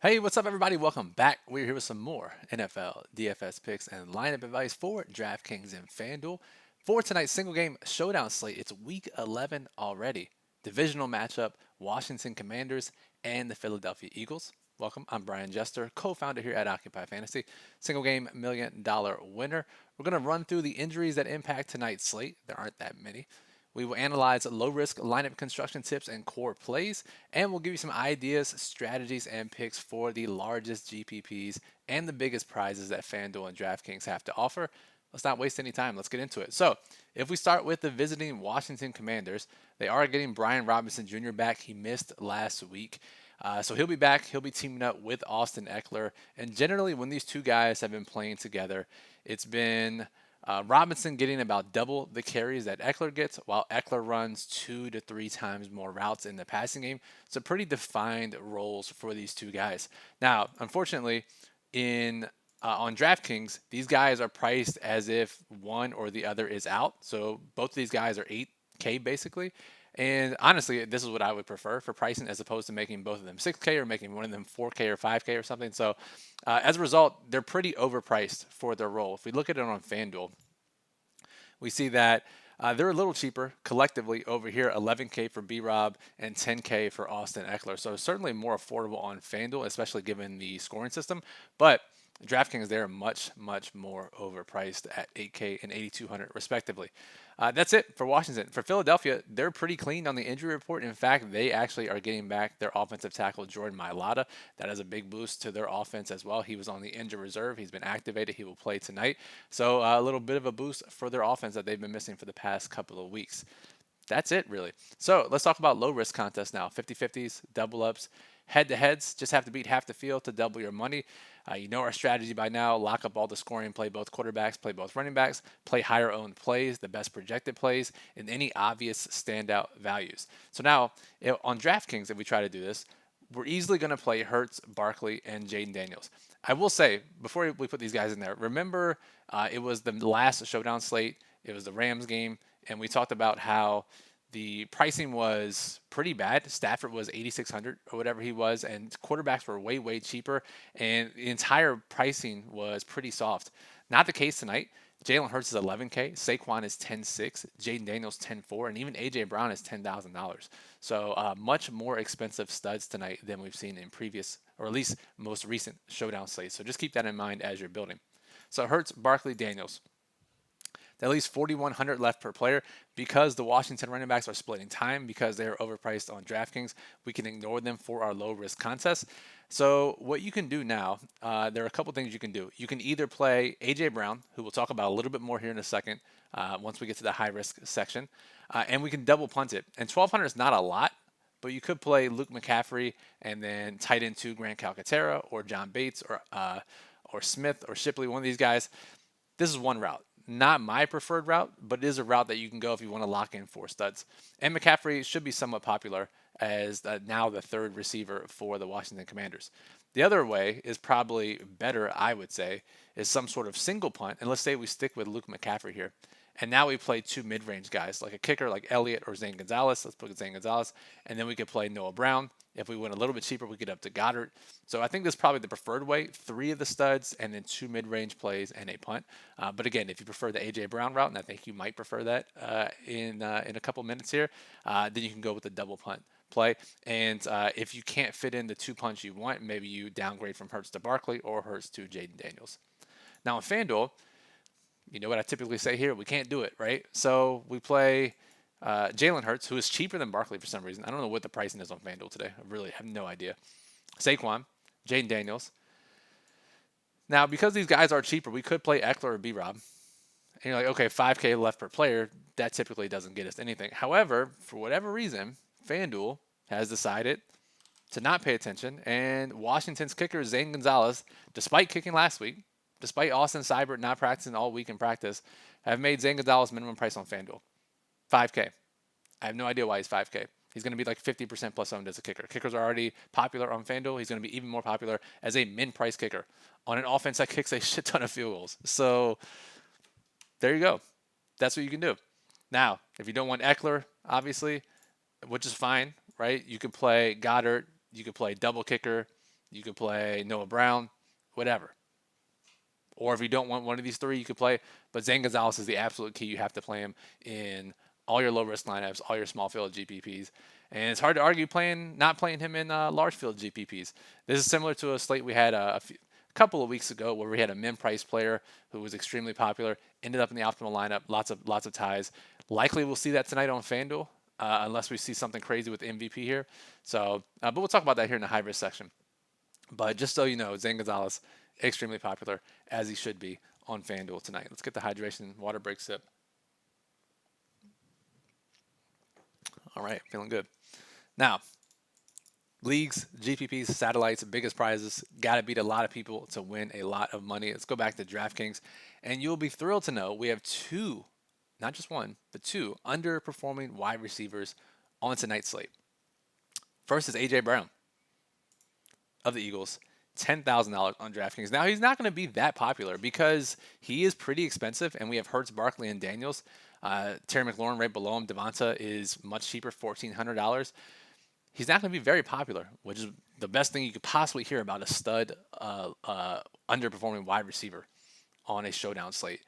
Hey, what's up, everybody? Welcome back. We're here with some more NFL DFS picks and lineup advice for DraftKings and FanDuel. For tonight's single game showdown slate, it's week 11 already. Divisional matchup Washington Commanders and the Philadelphia Eagles. Welcome. I'm Brian Jester, co founder here at Occupy Fantasy, single game $1 million winner. We're going to run through the injuries that impact tonight's slate. There aren't that many. We will analyze low risk lineup construction tips and core plays, and we'll give you some ideas, strategies, and picks for the largest GPPs and the biggest prizes that FanDuel and DraftKings have to offer. Let's not waste any time. Let's get into it. So, if we start with the visiting Washington Commanders, they are getting Brian Robinson Jr. back. He missed last week. So he'll be back. He'll be teaming up with Austin Eckler. And generally, when these two guys have been playing together, it's been Robinson getting about double the carries that Eckler gets, while Eckler runs 2 to 3 times more routes in the passing game. So pretty defined roles for these two guys. Now, unfortunately, in on DraftKings, these guys are priced as if one or the other is out. So both of these guys are 8K basically. And honestly, this is what I would prefer for pricing as opposed to making both of them 6K or making one of them 4K or 5K or something. So as a result, they're pretty overpriced for their role. If we look at it on FanDuel, we see that they're a little cheaper collectively over here, 11K for B-Rob and 10K for Austin Eckler. So certainly more affordable on FanDuel, especially given the scoring system. But DraftKings, they're much, much more overpriced at 8K and 8,200 respectively. That's it for Washington. For Philadelphia, they're pretty clean on the injury report. In fact, they actually are getting back their offensive tackle, Jordan Mailata. That is a big boost to their offense as well. He was on the injured reserve. He's been activated. He will play tonight. So a little bit of a boost for their offense that they've been missing for the past couple of weeks. That's it, really. So let's talk about low risk contests now. 50-50s, double ups, head to heads. Just have to beat half the field to double your money. You know our strategy by now. Lock up all the scoring, play both quarterbacks, play both running backs, play higher owned plays, the best projected plays, and any obvious standout values. So now on DraftKings, if we try to do this, we're easily going to play Hurts, Barkley, and Jaden Daniels. I will say, before we put these guys in there, remember it was the last showdown slate. It was the Rams game, and we talked about how the pricing was pretty bad. Stafford was 8,600 or whatever he was, and quarterbacks were way, way cheaper, and the entire pricing was pretty soft. Not the case tonight. Jalen Hurts is 11K, Saquon is 10.6, Jaden Daniels 10.4, and even AJ Brown is $10,000. So much more expensive studs tonight than we've seen in previous, or at least most recent showdown slates. So just keep that in mind as you're building. So Hurts, Barkley, Daniels. At least 4,100 left per player. Because the Washington running backs are splitting time because they're overpriced on DraftKings, we can ignore them for our low risk contests. So what you can do now, there are a couple things you can do. You can either play AJ Brown, who we'll talk about a little bit more here in a second, once we get to the high risk section, and we can double punt it. And 1,200 is not a lot, but you could play Luke McCaffrey and then tight end 2 Grant Calcaterra or John Bates or Smith or Shipley, one of these guys. This is one route. Not my preferred route, but it is a route that you can go if you want to lock in 4 studs. And McCaffrey should be somewhat popular as now the third receiver for the Washington Commanders. The other way is probably better, I would say, is some sort of single punt. And let's say we stick with Luke McCaffrey here. And now we play 2 mid-range guys, like a kicker like Elliott or Zane Gonzalez. Let's put Zane Gonzalez. And then we could play Noah Brown. If we went a little bit cheaper, we get up to Goddard. So I think this is probably the preferred way. 3 of the studs and then 2 mid-range plays and a punt. But again, if you prefer the A.J. Brown route, and I think you might prefer that in a couple minutes here, then you can go with the double punt play. And if you can't fit in the 2 punts you want, maybe you downgrade from Hurts to Barkley or Hurts to Jaden Daniels. Now in FanDuel, you know what I typically say here? We can't do it, right? So we play Jalen Hurts, who is cheaper than Barkley for some reason. I don't know what the pricing is on FanDuel today. I really have no idea. Saquon, Jaden Daniels. Now, because these guys are cheaper, we could play Eckler or B-Rob. And you're like, okay, 5K left per player. That typically doesn't get us anything. However, for whatever reason, FanDuel has decided to not pay attention. And Washington's kicker, Zane Gonzalez, despite kicking last week, despite Austin Seibert not practicing all week in practice, have made Zane Gonzalez minimum price on FanDuel. 5K. I have no idea why he's 5K. He's going to be like 50% plus owned as a kicker. Kickers are already popular on FanDuel. He's going to be even more popular as a min-price kicker on an offense that kicks a shit ton of field goals. So there you go. That's what you can do. Now, if you don't want Eckler, obviously, which is fine, right? You can play Goddard. You can play double kicker. You could play Noah Brown, whatever. Or if you don't want one of these three, you could play. But Zane Gonzalez is the absolute key. You have to play him in all your low risk lineups, all your small field GPPs. And it's hard to argue not playing him in large field GPPs. This is similar to a slate we had a couple of weeks ago where we had a min price player who was extremely popular, ended up in the optimal lineup, lots of ties. Likely we'll see that tonight on FanDuel, unless we see something crazy with MVP here. So, but we'll talk about that here in the high risk section. But just so you know, Zane Gonzalez, extremely popular, as he should be on FanDuel tonight. Let's get the hydration water break sip. All right, feeling good. Now, leagues, GPPs, satellites, biggest prizes, got to beat a lot of people to win a lot of money. Let's go back to DraftKings, and you'll be thrilled to know we have two, not just one, but two underperforming wide receivers on tonight's slate. First is A.J. Brown of the Eagles, $10,000 on DraftKings. Now, he's not going to be that popular because he is pretty expensive, and we have Hurts, Barkley, and Daniels. Terry McLaurin right below him. Devonta is much cheaper, $1,400. He's not going to be very popular, which is the best thing you could possibly hear about a stud underperforming wide receiver on a showdown slate.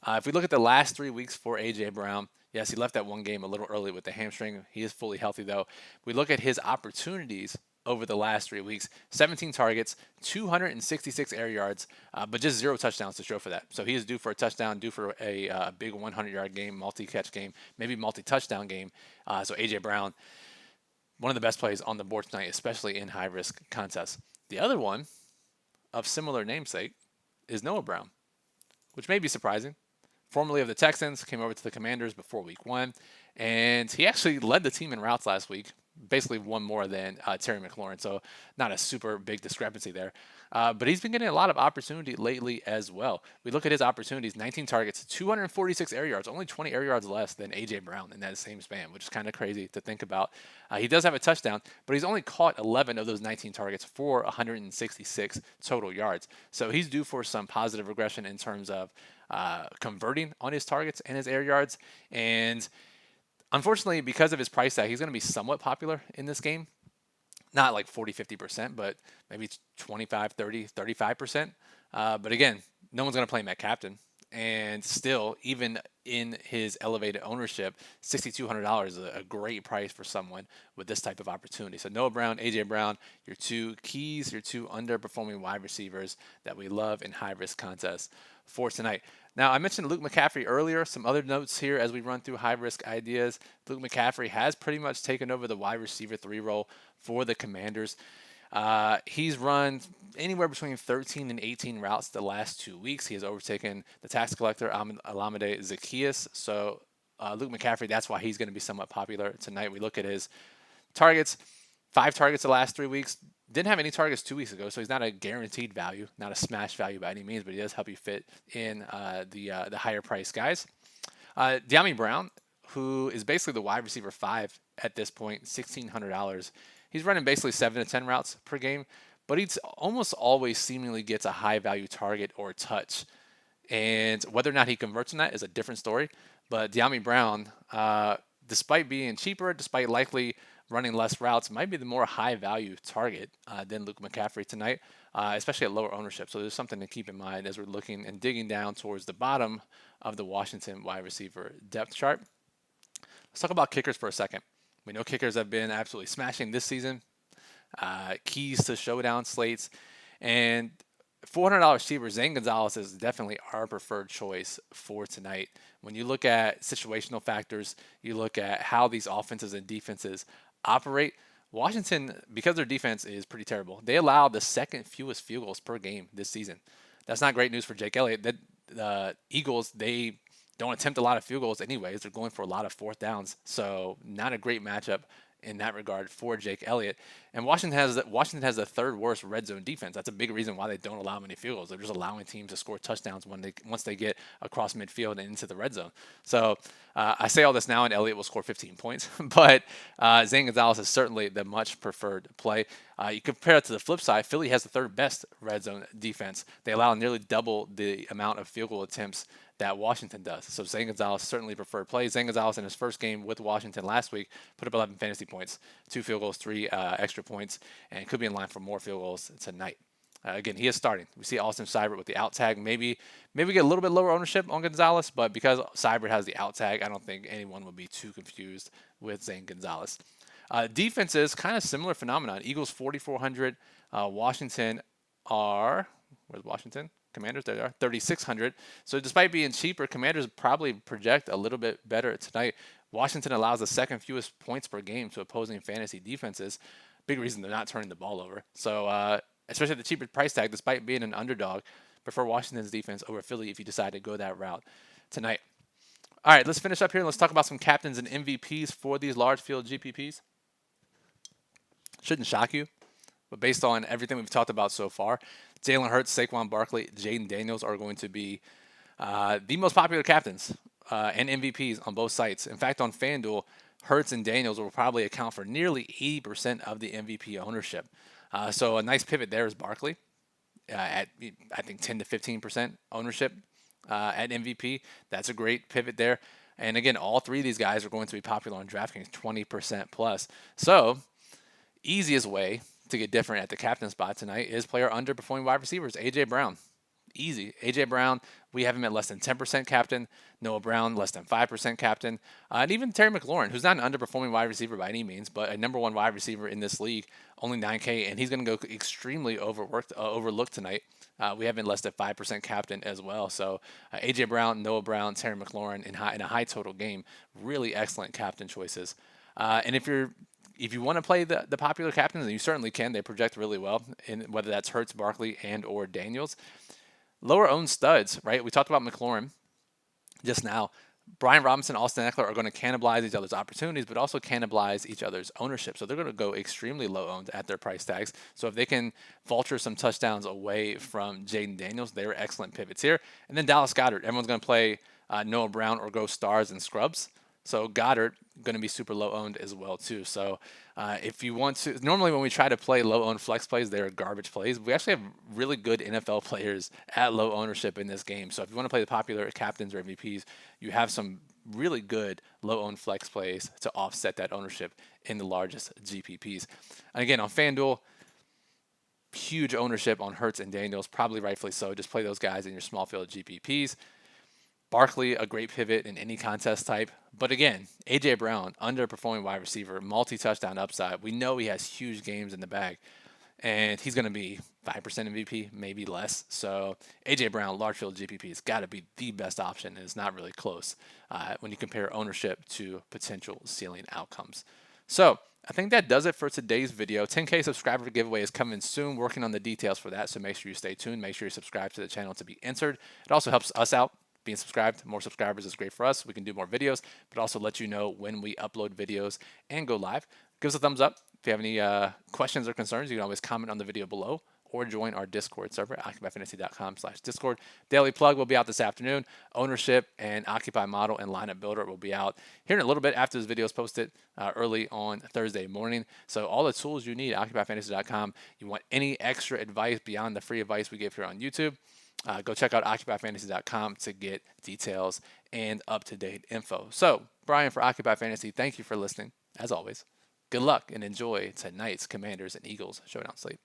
If we look at the last 3 weeks for A.J. Brown, yes, he left that one game a little early with the hamstring. He is fully healthy, though. We look at his opportunities over the last 3 weeks, 17 targets, 266 air yards, but just 0 touchdowns to show for that. So he is due for a touchdown, due for a big 100-yard game, multi-catch game, maybe multi-touchdown game. So A.J. Brown, one of the best plays on the board tonight, especially in high-risk contests. The other one of similar namesake is Noah Brown, which may be surprising. Formerly of the Texans, came over to the Commanders before week 1, and he actually led the team in routes last week, basically one more than Terry McLaurin, so not a super big discrepancy there. But he's been getting a lot of opportunity lately as well. We look at his opportunities, 19 targets, 246 air yards, only 20 air yards less than A.J. Brown in that same span, which is kind of crazy to think about. He does have a touchdown, but he's only caught 11 of those 19 targets for 166 total yards. So he's due for some positive regression in terms of converting on his targets and his air yards. And unfortunately, because of his price tag, he's going to be somewhat popular in this game. Not like 40, 50%, but maybe 25, 30, 35%. But again, no one's going to play him at captain. And still, even in his elevated ownership, $6,200 is a great price for someone with this type of opportunity. So Noah Brown, A.J. Brown, your two keys, your two underperforming wide receivers that we love in high-risk contests for tonight. Now, I mentioned Luke McCaffrey earlier. Some other notes here as we run through high-risk ideas. Luke McCaffrey has pretty much taken over the wide receiver 3 role for the Commanders. He's run anywhere between 13 and 18 routes the last 2 weeks. He has overtaken the tax collector, Alameda Zacchaeus. So Luke McCaffrey, that's why he's going to be somewhat popular tonight. We look at his targets, 5 targets the last 3 weeks. Didn't have any targets 2 weeks ago, so he's not a guaranteed value, not a smash value by any means, but he does help you fit in the higher price guys. De'Ami Brown, who is basically the wide receiver 5 at this point, $1,600. He's running basically 7 to 10 routes per game, but he almost always seemingly gets a high value target or touch. And whether or not he converts on that is a different story. But De'Ami Brown, despite being cheaper, despite likely running less routes, might be the more high value target than Luke McCaffrey tonight, especially at lower ownership. So there's something to keep in mind as we're looking and digging down towards the bottom of the Washington wide receiver depth chart. Let's talk about kickers for a second. We know kickers have been absolutely smashing this season. Keys to showdown slates. And $400 cheaper, Zane Gonzalez is definitely our preferred choice for tonight. When you look at situational factors, you look at how these offenses and defenses operate. Washington, because their defense is pretty terrible, they allow the second fewest field goals per game this season. That's not great news for Jake Elliott. The Eagles, they don't attempt a lot of field goals anyways. They're going for a lot of 4th downs. So not a great matchup in that regard for Jake Elliott. And Washington has the 3rd worst red zone defense. That's a big reason why they don't allow many field goals. They're just allowing teams to score touchdowns once they get across midfield and into the red zone. So I say all this now, and Elliott will score 15 points. But Zane Gonzalez is certainly the much preferred play. You compare it to the flip side, Philly has the 3rd best red zone defense. They allow nearly double the amount of field goal attempts that Washington does. So Zane Gonzalez certainly preferred play. Zane Gonzalez in his first game with Washington last week put up 11 fantasy points, 2 field goals, 3 extra points, and could be in line for more field goals tonight. Again, he is starting. We see Austin Seibert with the out tag. Maybe get a little bit lower ownership on Gonzalez, but because Seibert has the out tag, I don't think anyone would be too confused with Zane Gonzalez. Defenses, kind of similar phenomenon. Eagles 4,400. Washington are, where's Washington? Commanders, there they are, 3,600. So despite being cheaper, Commanders probably project a little bit better tonight. Washington allows the second fewest points per game to opposing fantasy defenses. Big reason they're not turning the ball over. So especially at the cheaper price tag, despite being an underdog, prefer Washington's defense over Philly if you decide to go that route tonight. All right, let's finish up here and let's talk about some captains and MVPs for these large field GPPs. Shouldn't shock you, but based on everything we've talked about so far, Jalen Hurts, Saquon Barkley, Jaden Daniels are going to be the most popular captains and MVPs on both sites. In fact, on FanDuel, Hurts and Daniels will probably account for nearly 80% of the MVP ownership. So a nice pivot there is Barkley at, I think, 10 to 15% ownership at MVP. That's a great pivot there. And again, all three of these guys are going to be popular on DraftKings, 20% plus. So easiest way to get different at the captain spot tonight is player underperforming wide receivers. A.J. Brown. Easy. A.J. Brown, we have him at less than 10% captain. Noah Brown, less than 5% captain. And even Terry McLaurin, who's not an underperforming wide receiver by any means, but a number one wide receiver in this league, only 9K, and he's going to go extremely overlooked tonight. We have him less than 5% captain as well. So A.J. Brown, Noah Brown, Terry McLaurin in a high total game, really excellent captain choices. And if you want to play the popular captains, and you certainly can, they project really well, in whether that's Hurts, Barkley, and or Daniels. Lower owned studs, right? We talked about McLaurin just now. Brian Robinson, Austin Eckler are going to cannibalize each other's opportunities, but also cannibalize each other's ownership. So they're going to go extremely low owned at their price tags. So if they can vulture some touchdowns away from Jaden Daniels, they're excellent pivots here. And then Dallas Goedert. Everyone's going to play Noah Brown or go stars and scrubs. So Goddard going to be super low owned as well too. So if you want to, normally when we try to play low owned flex plays, they're garbage plays. We actually have really good NFL players at low ownership in this game. So if you want to play the popular captains or MVPs, you have some really good low owned flex plays to offset that ownership in the largest GPPs. And again, on FanDuel, huge ownership on Hurts and Daniels, probably rightfully so. Just play those guys in your small field GPPs. Barkley, a great pivot in any contest type. But again, A.J. Brown, underperforming wide receiver, multi-touchdown upside. We know he has huge games in the bag. And he's going to be 5% MVP, maybe less. So A.J. Brown, large field GPP, has got to be the best option. And it's not really close when you compare ownership to potential ceiling outcomes. So I think that does it for today's video. 10K subscriber giveaway is coming soon. Working on the details for that. So make sure you stay tuned. Make sure you subscribe to the channel to be entered. It also helps us out. Being subscribed, more subscribers is great for us. We can do more videos, but also let you know when we upload videos and go live. Give us a thumbs up. If you have any questions or concerns, you can always comment on the video below or join our Discord server, occupyfantasy.com/Discord. Daily plug will be out this afternoon. Ownership and Occupy model and lineup builder will be out here in a little bit after this video is posted early on Thursday morning. So all the tools you need, occupyfantasy.com. You want any extra advice beyond the free advice we give here on YouTube, go check out occupyfantasy.com to get details and up-to-date info. So, Brian for Occupy Fantasy, thank you for listening. As always, good luck and enjoy tonight's Commanders and Eagles showdown slate.